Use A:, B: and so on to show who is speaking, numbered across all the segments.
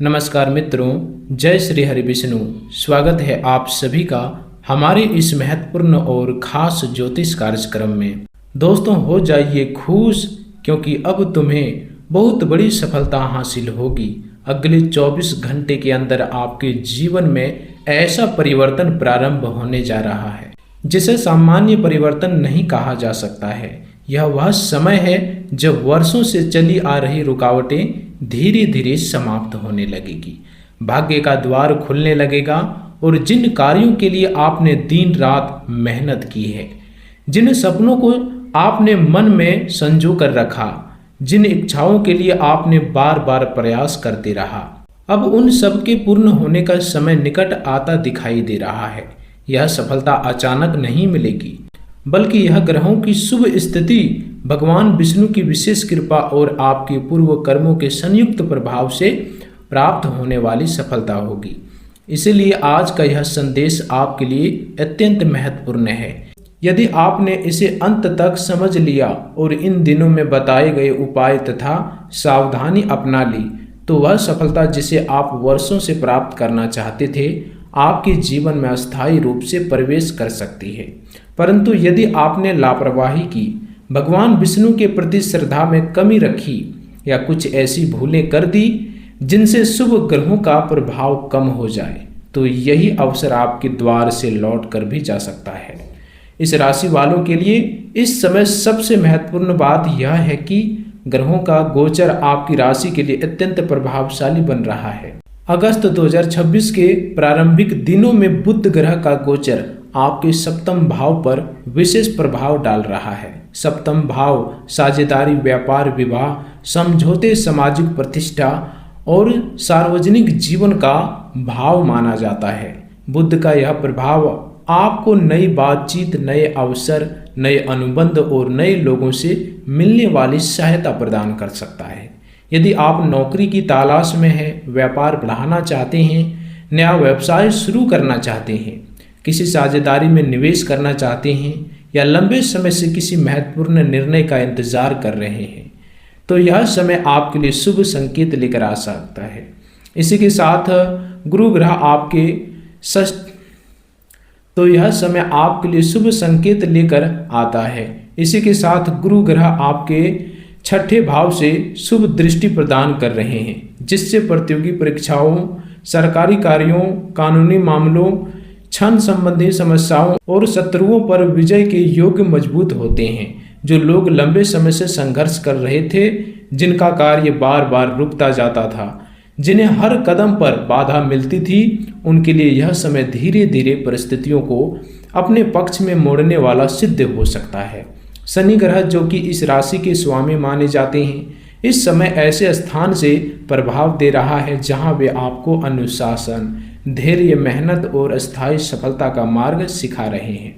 A: नमस्कार मित्रों, जय श्री हरि विष्णु। स्वागत है आप सभी का हमारे इस महत्वपूर्ण और खास ज्योतिष कार्यक्रम में। दोस्तों, हो जाइए खुश, क्योंकि अब तुम्हें बहुत बड़ी सफलता हासिल होगी। अगले 24 घंटे के अंदर आपके जीवन में ऐसा परिवर्तन प्रारंभ होने जा रहा है जिसे सामान्य परिवर्तन नहीं कहा जा सकता है। यह वह समय है जब वर्षों से चली आ रही रुकावटें धीरे धीरे समाप्त होने लगेगी, भाग्य का द्वार खुलने लगेगा और जिन कार्यों के लिए आपने दिन रात मेहनत की है, जिन सपनों को आपने मन में संजो कर रखा, जिन इच्छाओं के लिए आपने बार बार प्रयास करते रहा, अब उन सब के पूर्ण होने का समय निकट आता दिखाई दे रहा है। यह सफलता अचानक नहीं मिलेगी, बल्कि यह ग्रहों की शुभ स्थिति, भगवान विष्णु की विशेष कृपा और आपके पूर्व कर्मों के संयुक्त प्रभाव से प्राप्त होने वाली सफलता होगी। इसलिए आज का यह संदेश आपके लिए अत्यंत महत्वपूर्ण है। यदि आपने इसे अंत तक समझ लिया और इन दिनों में बताए गए उपाय तथा सावधानी अपना ली, तो वह सफलता जिसे आप वर्षों से प्राप्त करना चाहते थे, आपके जीवन में अस्थायी रूप से प्रवेश कर सकती है। परंतु यदि आपने लापरवाही की, भगवान विष्णु के प्रति श्रद्धा में कमी रखी या कुछ ऐसी भूलें कर दी जिनसे शुभ ग्रहों का प्रभाव कम हो जाए, तो यही अवसर आपके द्वार से लौट कर भी जा सकता है। इस राशि वालों के लिए इस समय सबसे महत्वपूर्ण बात यह है कि ग्रहों का गोचर आपकी राशि के लिए अत्यंत प्रभावशाली बन रहा है। अगस्त 2026 के प्रारंभिक दिनों में बुध ग्रह का गोचर आपके सप्तम भाव पर विशेष प्रभाव डाल रहा है। सप्तम भाव साझेदारी, व्यापार, विवाह, समझौते, सामाजिक प्रतिष्ठा और सार्वजनिक जीवन का भाव माना जाता है। बुध का यह प्रभाव आपको नई बातचीत, नए अवसर, नए अनुबंध और नए लोगों से मिलने वाली सहायता प्रदान कर सकता है। यदि आप नौकरी की तलाश में हैं, व्यापार बढ़ाना चाहते हैं, नया व्यवसाय शुरू करना चाहते हैं, किसी साझेदारी में निवेश करना चाहते हैं या लंबे समय से किसी महत्वपूर्ण निर्णय का इंतजार कर रहे हैं, तो यह समय आपके लिए शुभ संकेत लेकर आ सकता है। इसी के साथ गुरु ग्रह आपके यह समय आपके लिए शुभ संकेत लेकर आता है। इसी के साथ गुरु ग्रह आपके छठे भाव से शुभ दृष्टि प्रदान कर रहे हैं, जिससे प्रतियोगी परीक्षाओं, सरकारी कार्यों, कानूनी मामलों, क्षण संबंधी समस्याओं और शत्रुओं पर विजय के योग मजबूत होते हैं। जो लोग लंबे समय से संघर्ष कर रहे थे, जिनका कार्य बार बार रुकता जाता था, जिन्हें हर कदम पर बाधा मिलती थी, उनके लिए यह समय धीरे धीरे परिस्थितियों को अपने पक्ष में मोड़ने वाला सिद्ध हो सकता है। शनि ग्रह, जो कि इस राशि के स्वामी माने जाते हैं, इस समय ऐसे स्थान से प्रभाव दे रहा है जहां वे आपको अनुशासन, धैर्य, मेहनत और स्थायी सफलता का मार्ग सिखा रहे हैं।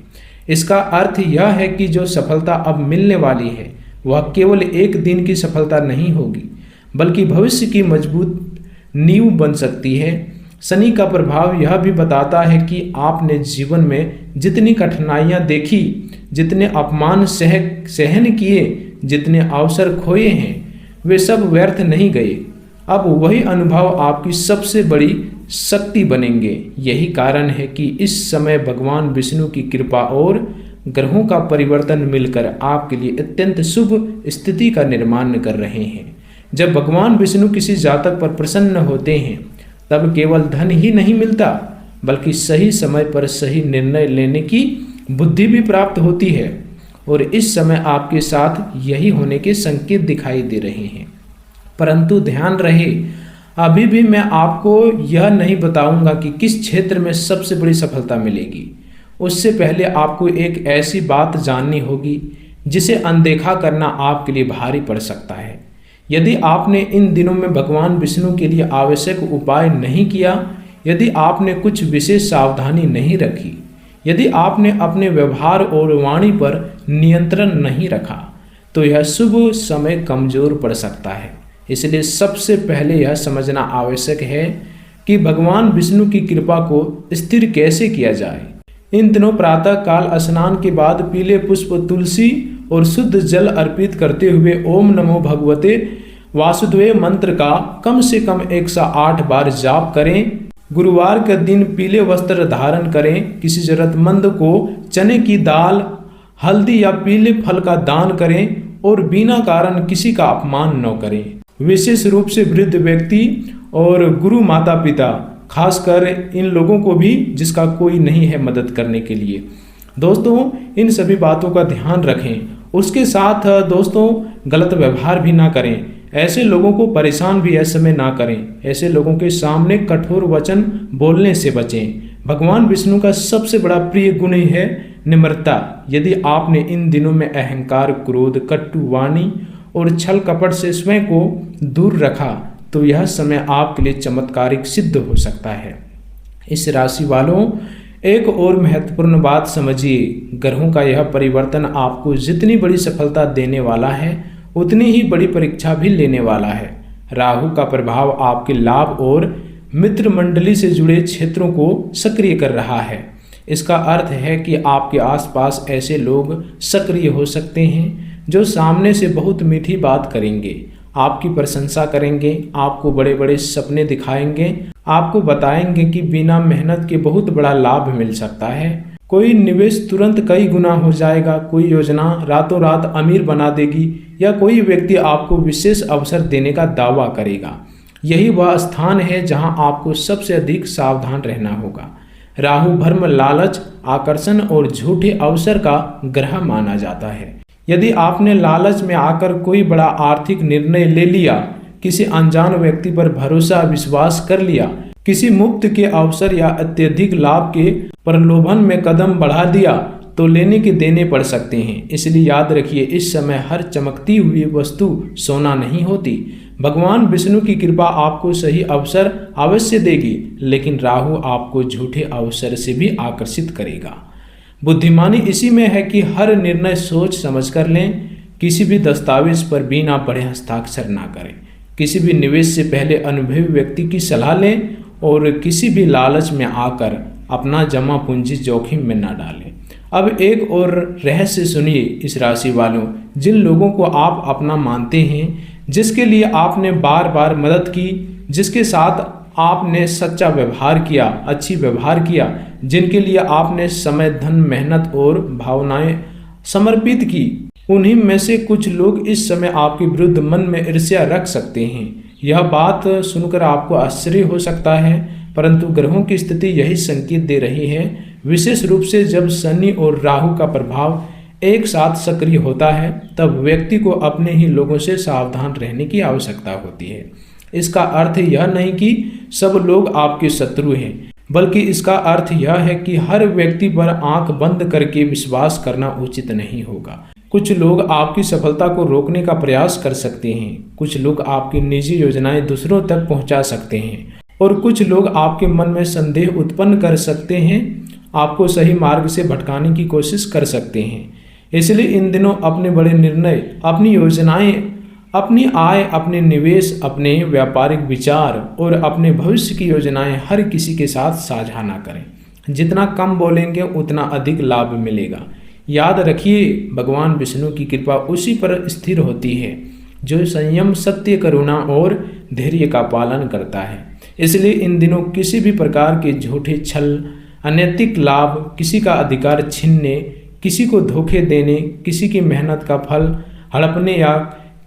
A: इसका अर्थ यह है कि जो सफलता अब मिलने वाली है, वह केवल एक दिन की सफलता नहीं होगी, बल्कि भविष्य की मजबूत नींव बन सकती है। शनि का प्रभाव यह भी बताता है कि आपने जीवन में जितनी कठिनाइयां देखी, जितने अपमान सहन किए, जितने अवसर खोए हैं, वे सब व्यर्थ नहीं गए। अब वही अनुभव आपकी सबसे बड़ी शक्ति बनेंगे। यही कारण है कि इस समय भगवान विष्णु की कृपा और ग्रहों का परिवर्तन मिलकर आपके लिए अत्यंत शुभ स्थिति का निर्माण कर रहे हैं। जब भगवान विष्णु किसी जातक पर प्रसन्न होते हैं, तब केवल धन ही नहीं मिलता, बल्कि सही समय पर सही निर्णय लेने की बुद्धि भी प्राप्त होती है। और इस समय आपके साथ यही होने के संकेत दिखाई दे रहे हैं। परंतु ध्यान रहे, अभी भी मैं आपको यह नहीं बताऊंगा कि किस क्षेत्र में सबसे बड़ी सफलता मिलेगी। उससे पहले आपको एक ऐसी बात जाननी होगी जिसे अनदेखा करना आपके लिए भारी पड़ सकता है। यदि आपने इन दिनों में भगवान विष्णु के लिए आवश्यक उपाय नहीं किया, यदि आपने कुछ विशेष सावधानी नहीं रखी, यदि आपने अपने व्यवहार और वाणी पर नियंत्रण नहीं रखा, तो यह शुभ समय कमजोर पड़ सकता है। इसलिए सबसे पहले यह समझना आवश्यक है कि भगवान विष्णु की कृपा को स्थिर कैसे किया जाए। इन दिनों प्रातः काल स्नान के बाद पीले पुष्प, तुलसी और शुद्ध जल अर्पित करते हुए ओम नमो भगवते वासुदेव मंत्र का कम से कम 108 बार जाप करें। गुरुवार के दिन पीले वस्त्र धारण करें। किसी जरूरतमंद को चने की दाल, हल्दी या पीले फल का दान करें और बिना कारण किसी का अपमान न करें। विशेष रूप से वृद्ध व्यक्ति और गुरु माता पिता, खासकर इन लोगों को भी जिसका कोई नहीं है मदद करने के लिए। दोस्तों, इन सभी बातों का ध्यान रखें। उसके साथ दोस्तों गलत व्यवहार भी ना करें। ऐसे लोगों को परेशान भी ऐसे में ना करें। ऐसे लोगों के सामने कठोर वचन बोलने से बचें। भगवान विष्णु का सबसे बड़ा प्रिय गुण ही है निम्रता। यदि आपने इन दिनों में अहंकार, क्रोध, कटु वाणी और छल कपट से स्वयं को दूर रखा तो यह समय आपके लिए चमत्कारिक सिद्ध हो सकता है। इस राशि वालों, एक और महत्वपूर्ण बात समझिए, ग्रहों का यह परिवर्तन आपको जितनी बड़ी सफलता देने वाला है उतनी ही बड़ी परीक्षा भी लेने वाला है। राहु का प्रभाव आपके लाभ और मित्र मंडली से जुड़े क्षेत्रों को सक्रिय कर रहा है। इसका अर्थ है कि आपके आसपास ऐसे लोग सक्रिय हो सकते हैं जो सामने से बहुत मीठी बात करेंगे, आपकी प्रशंसा करेंगे, आपको बड़े बड़े सपने दिखाएंगे, आपको बताएंगे कि बिना मेहनत के बहुत बड़ा लाभ मिल सकता है। कोई निवेश तुरंत कई गुना हो जाएगा, कोई योजना रातों रात अमीर बना देगी या कोई व्यक्ति आपको विशेष अवसर देने का दावा करेगा। यही वह स्थान है जहां आपको सबसे अधिक सावधान रहना होगा। राहु भ्रम, लालच, आकर्षण और झूठे अवसर का ग्रह माना जाता है। यदि आपने लालच में आकर कोई बड़ा आर्थिक निर्णय ले लिया, किसी अनजान व्यक्ति पर भरोसा विश्वास कर लिया, किसी मुफ्त के अवसर या अत्यधिक लाभ के प्रलोभन में कदम बढ़ा दिया तो लेने के देने पड़ सकते हैं। इसलिए याद रखिए, इस समय हर चमकती हुई वस्तु सोना नहीं होती। भगवान विष्णु की कृपा आपको सही अवसर अवश्य देगी, लेकिन राहु आपको झूठे अवसर से भी आकर्षित करेगा। बुद्धिमानी इसी में है कि हर निर्णय सोच समझ कर लें। किसी भी दस्तावेज पर बिना पढ़े हस्ताक्षर ना करें। किसी भी निवेश से पहले अनुभवी व्यक्ति की सलाह लें और किसी भी लालच में आकर अपना जमा पूंजी जोखिम में ना डालें। अब एक और रहस्य सुनिए इस राशि वालों, जिन लोगों को आप अपना मानते हैं, जिसके लिए आपने बार बार मदद की, जिसके साथ आपने सच्चा व्यवहार किया, अच्छी व्यवहार किया, जिनके लिए आपने समय, धन, मेहनत और भावनाएं समर्पित की, उन्हीं में से कुछ लोग इस समय आपके विरुद्ध मन में ईर्ष्या रख सकते हैं। यह बात सुनकर आपको आश्चर्य हो सकता है, परंतु ग्रहों की स्थिति यही संकेत दे रही है। विशेष रूप से जब शनि और राहु का प्रभाव एक साथ सक्रिय होता है, तब व्यक्ति को अपने ही लोगों से सावधान रहने की आवश्यकता होती है। इसका अर्थ यह नहीं कि सब लोग आपके शत्रु हैं, बल्कि इसका अर्थ यह है कि हर व्यक्ति पर आंख बंद करके विश्वास करना उचित नहीं होगा। कुछ लोग आपकी सफलता को रोकने का प्रयास कर सकते हैं, कुछ लोग आपकी निजी योजनाएं दूसरों तक पहुंचा सकते हैं और कुछ लोग आपके मन में संदेह उत्पन्न कर सकते हैं, आपको सही मार्ग से भटकाने की कोशिश कर सकते हैं। इसलिए इन दिनों अपने बड़े निर्णय, अपनी योजनाएं, अपनी आय, अपने निवेश, अपने व्यापारिक विचार और अपने भविष्य की योजनाएं हर किसी के साथ साझा ना करें। जितना कम बोलेंगे उतना अधिक लाभ मिलेगा। याद रखिए, भगवान विष्णु की कृपा उसी पर स्थिर होती है जो संयम, सत्य, करुणा और धैर्य का पालन करता है। इसलिए इन दिनों किसी भी प्रकार के झूठे छल, अनैतिक लाभ, किसी का अधिकार छीनने, किसी को धोखे देने, किसी की मेहनत का फल हड़पने या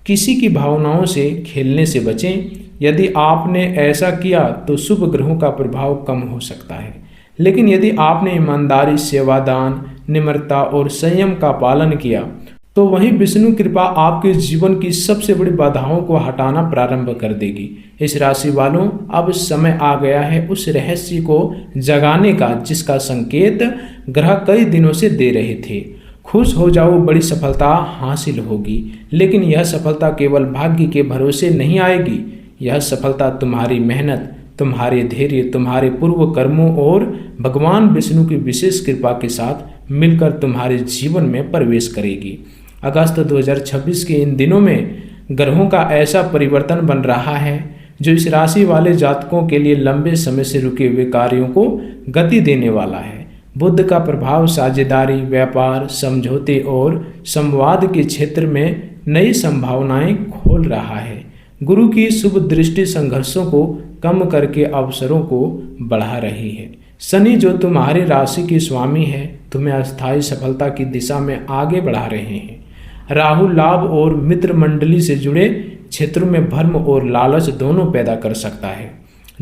A: किसी की भावनाओं से खेलने से बचें। यदि आपने ऐसा किया तो शुभ ग्रहों का प्रभाव कम हो सकता है, लेकिन यदि आपने ईमानदारी, सेवादान, निम्रता और संयम का पालन किया तो वहीं विष्णु कृपा आपके जीवन की सबसे बड़ी बाधाओं को हटाना प्रारंभ कर देगी। इस राशि वालों, अब समय आ गया है उस रहस्य को जगाने का जिसका संकेत ग्रह कई दिनों से दे रहे थे। खुश हो जाओ, बड़ी सफलता हासिल होगी, लेकिन यह सफलता केवल भाग्य के भरोसे नहीं आएगी। यह सफलता तुम्हारी मेहनत, तुम्हारे धैर्य, तुम्हारे पूर्व कर्मों और भगवान विष्णु की विशेष कृपा के साथ मिलकर तुम्हारे जीवन में प्रवेश करेगी। अगस्त 2026 के इन दिनों में ग्रहों का ऐसा परिवर्तन बन रहा है जो इस राशि वाले जातकों के लिए लंबे समय से रुके हुए कार्यों को गति देने वाला है। बुध का प्रभाव साझेदारी, व्यापार, समझौते और संवाद के क्षेत्र में नई संभावनाएं खोल रहा है। गुरु की शुभ दृष्टि संघर्षों को कम करके अवसरों को बढ़ा रही है। शनि जो तुम्हारी राशि के स्वामी है तुम्हें अस्थायी सफलता की दिशा में आगे बढ़ा रहे हैं। राहु लाभ और मित्र मंडली से जुड़े क्षेत्रों में भ्रम और लालच दोनों पैदा कर सकता है,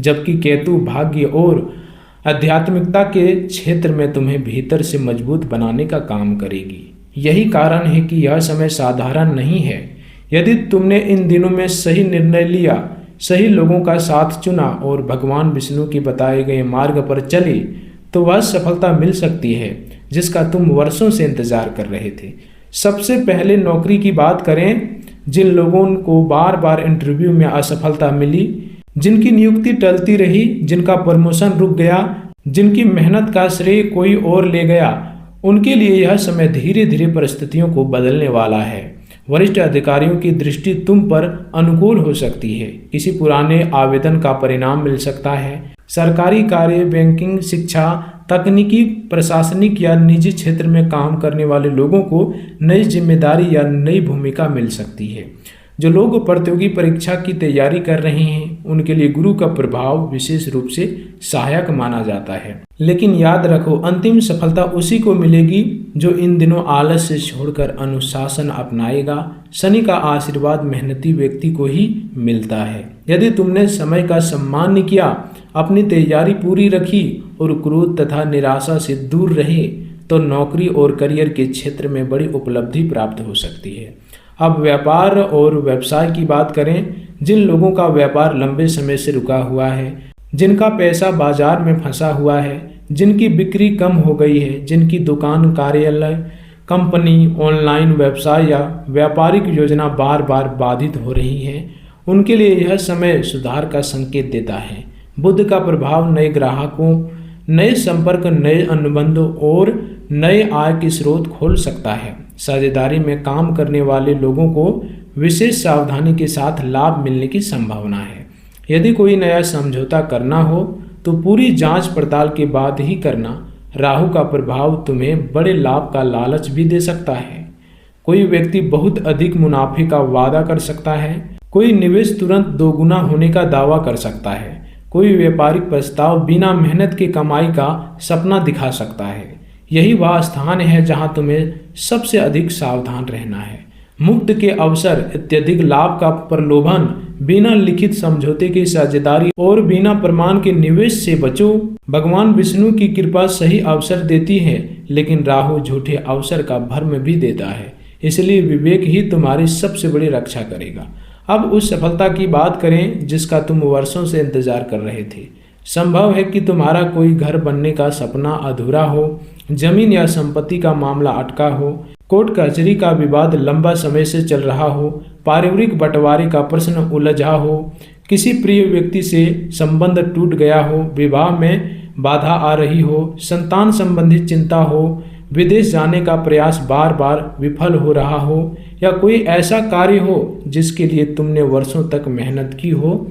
A: जबकि केतु भाग्य और आध्यात्मिकता के क्षेत्र में तुम्हें भीतर से मजबूत बनाने का काम करेगी। यही कारण है कि यह समय साधारण नहीं है। यदि तुमने इन दिनों में सही निर्णय लिया, सही लोगों का साथ चुना और भगवान विष्णु के बताए गए मार्ग पर चले तो वह सफलता मिल सकती है जिसका तुम वर्षों से इंतजार कर रहे थे। सबसे पहले नौकरी की बात करें। जिन लोगों को बार बार इंटरव्यू में असफलता मिली, जिनकी नियुक्ति टलती रही, जिनका प्रमोशन रुक गया, जिनकी मेहनत का श्रेय कोई और ले गया, उनके लिए यह समय धीरे धीरे परिस्थितियों को बदलने वाला है। वरिष्ठ अधिकारियों की दृष्टि तुम पर अनुकूल हो सकती है। किसी पुराने आवेदन का परिणाम मिल सकता है। सरकारी कार्य, बैंकिंग, शिक्षा, तकनीकी, प्रशासनिक या निजी क्षेत्र में काम करने वाले लोगों को नई जिम्मेदारी या नई भूमिका मिल सकती है। जो लोग प्रतियोगी परीक्षा की तैयारी कर रहे हैं उनके लिए गुरु का प्रभाव विशेष रूप से सहायक माना जाता है। लेकिन याद रखो, अंतिम सफलता उसी को मिलेगी जो इन दिनों आलस से छोड़कर अनुशासन अपनाएगा। शनि का आशीर्वाद मेहनती व्यक्ति को ही मिलता है। यदि तुमने समय का सम्मान किया, अपनी तैयारी पूरी रखी और क्रोध तथा निराशा से दूर रहे तो नौकरी और करियर के क्षेत्र में बड़ी उपलब्धि प्राप्त हो सकती है। अब व्यापार और व्यवसाय की बात करें। जिन लोगों का व्यापार लंबे समय से रुका हुआ है, जिनका पैसा बाजार में फंसा हुआ है, जिनकी बिक्री कम हो गई है, जिनकी दुकान, कार्यालय, कंपनी, ऑनलाइन व्यवसाय या व्यापारिक योजना बार बार बाधित हो रही है, उनके लिए यह समय सुधार का संकेत देता है। बुध का प्रभाव नए ग्राहकों, नए संपर्क, नए अनुबंधों और नए आय के स्रोत खोल सकता है। साझेदारी में काम करने वाले लोगों को विशेष सावधानी के साथ लाभ मिलने की संभावना है। यदि कोई नया समझौता करना हो तो पूरी जांच पड़ताल के बाद ही करना। राहु का प्रभाव तुम्हें बड़े लाभ का लालच भी दे सकता है। कोई व्यक्ति बहुत अधिक मुनाफे का वादा कर सकता है। कोई निवेश तुरंत दोगुना होने का दावा कर सकता है। कोई व्यापारिक प्रस्ताव बिना मेहनत के कमाई का सपना दिखा सकता है। यही वह स्थान है जहां तुम्हें सबसे अधिक सावधान रहना है। मुक्त के अवसर, अत्यधिक लाभ का प्रलोभन, बिना लिखित समझौते की साझेदारी और बिना प्रमाण के निवेश से बचो। भगवान विष्णु की कृपा सही अवसर देती है, लेकिन राहु झूठे अवसर का भ्रम भी देता है। इसलिए विवेक ही तुम्हारी सबसे बड़ी रक्षा करेगा। अब उस सफलता की बात करें जिसका तुम वर्षों से इंतजार कर रहे थे। संभव है कि तुम्हारा कोई घर बनने का सपना अधूरा हो, जमीन या संपत्ति का मामला अटका हो, कोर्ट कचहरी का विवाद लंबा समय से चल रहा हो, पारिवारिक बंटवारे का प्रश्न उलझा हो, किसी प्रिय व्यक्ति से संबंध टूट गया हो, विवाह में बाधा आ रही हो, संतान संबंधी चिंता हो, विदेश जाने का प्रयास बार बार विफल हो रहा हो या कोई ऐसा कार्य हो जिसके लिए तुमने वर्षों तक मेहनत की हो।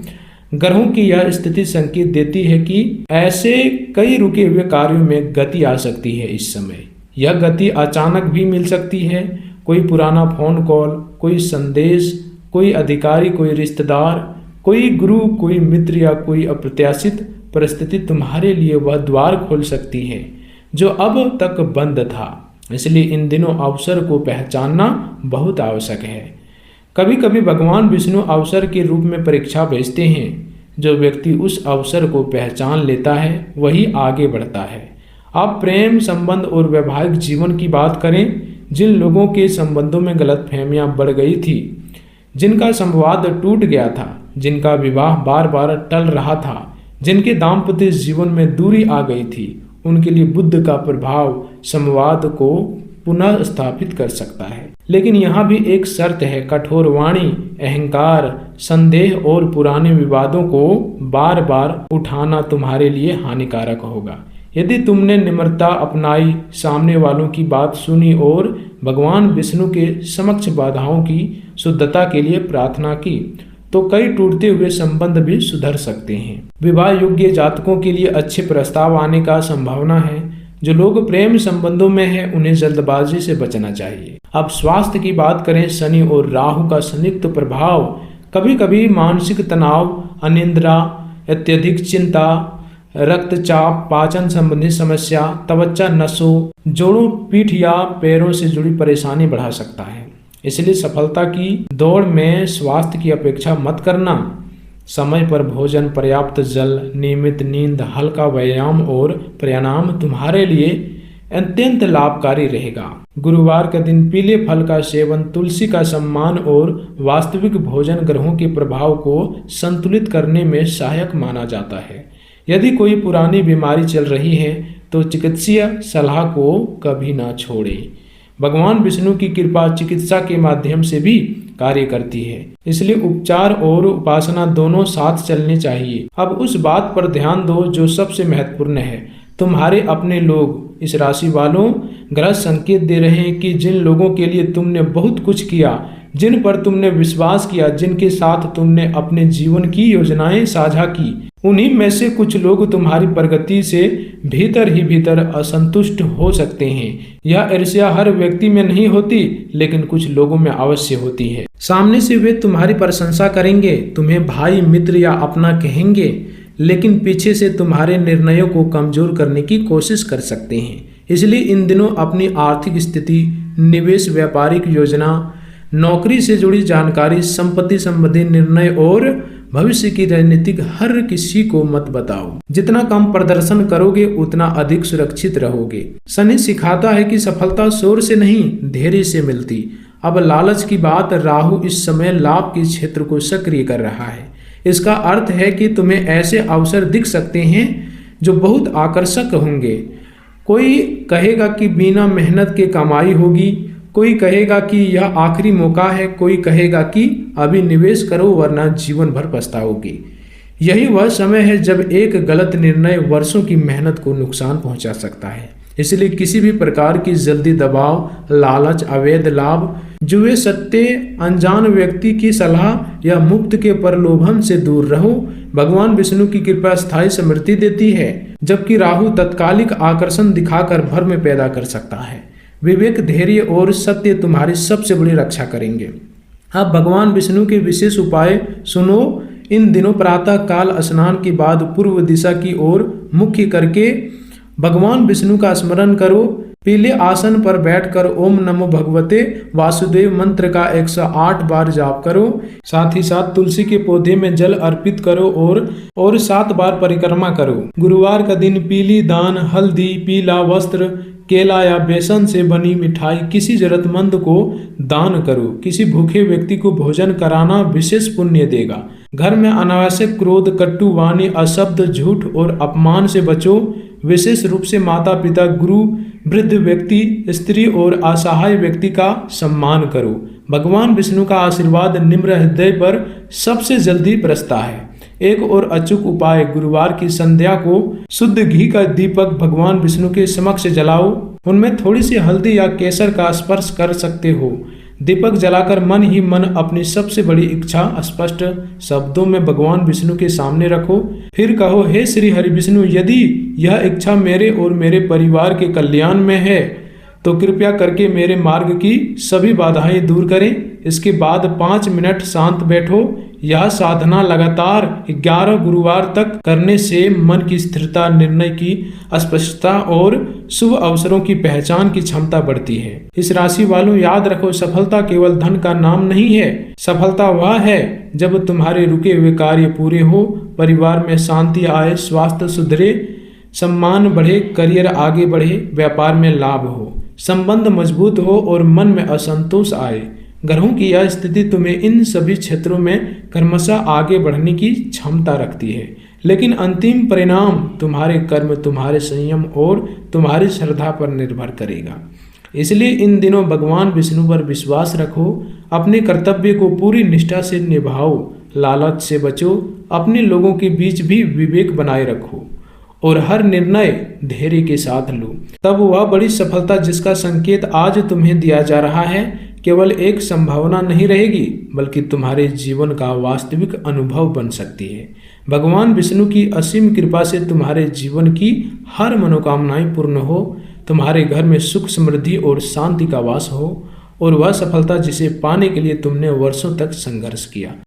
A: ग्रहों की यह स्थिति संकेत देती है कि ऐसे कई रुके हुए कार्यों में गति आ सकती है। इस समय यह गति अचानक भी मिल सकती है। कोई पुराना फोन कॉल, कोई संदेश, कोई अधिकारी, कोई रिश्तेदार, कोई गुरु, कोई मित्र या कोई अप्रत्याशित परिस्थिति तुम्हारे लिए वह द्वार खोल सकती है जो अब तक बंद था। इसलिए इन दिनों अवसर को पहचानना बहुत आवश्यक है। कभी कभी भगवान विष्णु अवसर के रूप में परीक्षा भेजते हैं। जो व्यक्ति उस अवसर को पहचान लेता है वही आगे बढ़ता है। आप प्रेम संबंध और वैवाहिक जीवन की बात करें। जिन लोगों के संबंधों में गलतफहमियां बढ़ गई थी, जिनका संवाद टूट गया था, जिनका विवाह बार बार टल रहा था, जिनके दाम्पत्य जीवन में दूरी आ गई थी, उनके लिए बुध का प्रभाव संवाद को पुनः स्थापित कर सकता है। लेकिन यहाँ भी एक शर्त है। कठोर वाणी, अहंकार, संदेह और पुराने विवादों को बार बार उठाना तुम्हारे लिए हानिकारक होगा। यदि तुमने निम्रता अपनाई, सामने वालों की बात सुनी और भगवान विष्णु के समक्ष बाधाओं की शुद्धता के लिए प्रार्थना की, तो कई टूटते हुए संबंध भी सुधर सकते हैं। विवाह योग्य जातकों के लिए अच्छे प्रस्ताव आने का संभावना है। जो लोग प्रेम संबंधों में हैं उन्हें जल्दबाजी से बचना चाहिए। अब स्वास्थ्य की बात करें। शनि और राहु का संयुक्त प्रभाव कभी कभी मानसिक तनाव, अनिद्रा, अत्यधिक चिंता, रक्तचाप, पाचन संबंधी समस्या, त्वचा, नसों, जोड़ों, पीठ या पैरों से जुड़ी परेशानी बढ़ा सकता है। इसलिए सफलता की दौड़ में स्वास्थ्य की अपेक्षा मत करना। समय पर भोजन, पर्याप्त जल, नियमित नींद, हल्का व्यायाम और प्राणायाम तुम्हारे लिए अत्यंत लाभकारी रहेगा। गुरुवार का दिन पीले फल का सेवन, तुलसी का सम्मान और वास्तविक भोजन ग्रहों के प्रभाव को संतुलित करने में सहायक माना जाता है। यदि कोई पुरानी बीमारी चल रही है तो चिकित्सीय सलाह को कभी ना छोड़े। भगवान विष्णु की कृपा चिकित्सा के माध्यम से भी कार्य करती है, इसलिए उपचार और उपासना दोनों साथ चलने चाहिए। अब उस बात पर ध्यान दो जो सबसे महत्वपूर्ण है। तुम्हारे अपने लोग, इस राशि वालों, ग्रह संकेत दे रहे हैं कि जिन लोगों के लिए तुमने बहुत कुछ किया, जिन पर तुमने विश्वास किया, जिनके साथ तुमने अपने जीवन की योजनाएं साझा की, उन्हीं में से कुछ लोग तुम्हारी प्रगति से भीतर ही भीतर असंतुष्ट हो सकते हैं। यह ईर्ष्या हर व्यक्ति में नहीं होती, लेकिन कुछ लोगों में अवश्य होती है। सामने से वे तुम्हारी प्रशंसा करेंगे, तुम्हें भाई, मित्र या अपना कहेंगे, लेकिन पीछे से तुम्हारे निर्णयों को कमजोर करने की कोशिश कर सकते हैं। इसलिए इन दिनों अपनी आर्थिक स्थिति, निवेश, व्यापारिक योजना, नौकरी से जुड़ी जानकारी, संपत्ति संबंधी निर्णय और भविष्य की रणनीतिक हर किसी को मत बताओ। जितना कम प्रदर्शन करोगे उतना अधिक सुरक्षित रहोगे। शनि सिखाता है कि सफलता शोर से नहीं, धैर्य से मिलती। अब लालच की बात, राहु इस समय लाभ के क्षेत्र को सक्रिय कर रहा है। इसका अर्थ है कि तुम्हें ऐसे अवसर दिख सकते हैं जो बहुत आकर्षक होंगे। कोई कहेगा कि बिना मेहनत के कमाई होगी, कोई कहेगा कि यह आखिरी मौका है, कोई कहेगा कि अभी निवेश करो वरना जीवन भर पछताओगे। यही वह समय है जब एक गलत निर्णय वर्षों की मेहनत को नुकसान पहुंचा सकता है। इसलिए किसी भी प्रकार की जल्दी, दबाव, लालच, अवैध लाभ, जुए, सट्टे, अनजान व्यक्ति की सलाह या मुफ्त के प्रलोभन से दूर रहो। भगवान विष्णु की कृपा स्थायी समृद्धि देती है, जबकि राहु तत्कालिक आकर्षण दिखाकर भ्रम पैदा कर सकता है। विवेक, धैर्य और सत्य तुम्हारी सबसे बड़ी रक्षा करेंगे। अब भगवान विष्णु के विशेष उपाय सुनो। इन दिनों प्रातः काल स्नान के बाद पूर्व दिशा की ओर मुख करके भगवान विष्णु का स्मरण करो। पीले आसन पर बैठकर ओम नमो भगवते वासुदेव मंत्र का 108 बार जाप करो। साथ ही साथ तुलसी के पौधे में जल अर्पित करो और 7 बार परिक्रमा करो। गुरुवार का दिन पीली दान, हल्दी, पीला वस्त्र, केला या बेसन से बनी मिठाई किसी जरूरतमंद को दान करो। किसी भूखे व्यक्ति को भोजन कराना विशेष पुण्य देगा। घर में अनावश्यक क्रोध, कटु वाणी, अशब्द, झूठ और अपमान से बचो। विशेष रूप से माता पिता, गुरु, वृद्ध व्यक्ति, स्त्री और असहाय व्यक्ति का सम्मान करो। भगवान विष्णु का आशीर्वाद निम्र हृदय पर सबसे जल्दी बरसता है। एक और अचूक उपाय, गुरुवार की संध्या को शुद्ध घी का दीपक भगवान विष्णु के समक्ष जलाओ। उनमें थोड़ी सी हल्दी या केसर का स्पर्श कर सकते हो। दीपक जलाकर मन ही मन अपनी सबसे बड़ी इच्छा स्पष्ट शब्दों में भगवान विष्णु के सामने रखो। फिर कहो, हे श्री हरि विष्णु, यदि यह इच्छा मेरे और मेरे परिवार के कल्याण में है तो कृपया करके मेरे मार्ग की सभी बाधाएं दूर करें। इसके बाद 5 मिनट शांत बैठो। यह साधना लगातार 11 गुरुवार तक करने से मन की स्थिरता, निर्णय की स्पष्टता और शुभ अवसरों की पहचान की क्षमता बढ़ती है। इस राशि वालों, याद रखो, सफलता केवल धन का नाम नहीं है। सफलता वह है जब तुम्हारे रुके हुए कार्य पूरे हो, परिवार में शांति आए, स्वास्थ्य सुधरे, सम्मान बढ़े, करियर आगे बढ़े, व्यापार में लाभ हो, संबंध मजबूत हो और मन में असंतोष आए। ग्रहों की यह स्थिति तुम्हें इन सभी क्षेत्रों में क्रमशः आगे बढ़ने की क्षमता रखती है, लेकिन अंतिम परिणाम तुम्हारे कर्म, तुम्हारे संयम और तुम्हारी श्रद्धा पर निर्भर करेगा। इसलिए इन दिनों भगवान विष्णु पर विश्वास रखो, अपने कर्तव्य को पूरी निष्ठा से निभाओ, लालच से बचो, अपने लोगों के बीच भी विवेक बनाए रखो और हर निर्णय धैर्य के साथ लो। तब वह बड़ी सफलता जिसका संकेत आज तुम्हें दिया जा रहा है केवल एक संभावना नहीं रहेगी, बल्कि तुम्हारे जीवन का वास्तविक अनुभव बन सकती है। भगवान विष्णु की असीम कृपा से तुम्हारे जीवन की हर मनोकामनाएं पूर्ण हो, तुम्हारे घर में सुख, समृद्धि और शांति का वास हो और वह सफलता जिसे पाने के लिए तुमने वर्षों तक संघर्ष किया।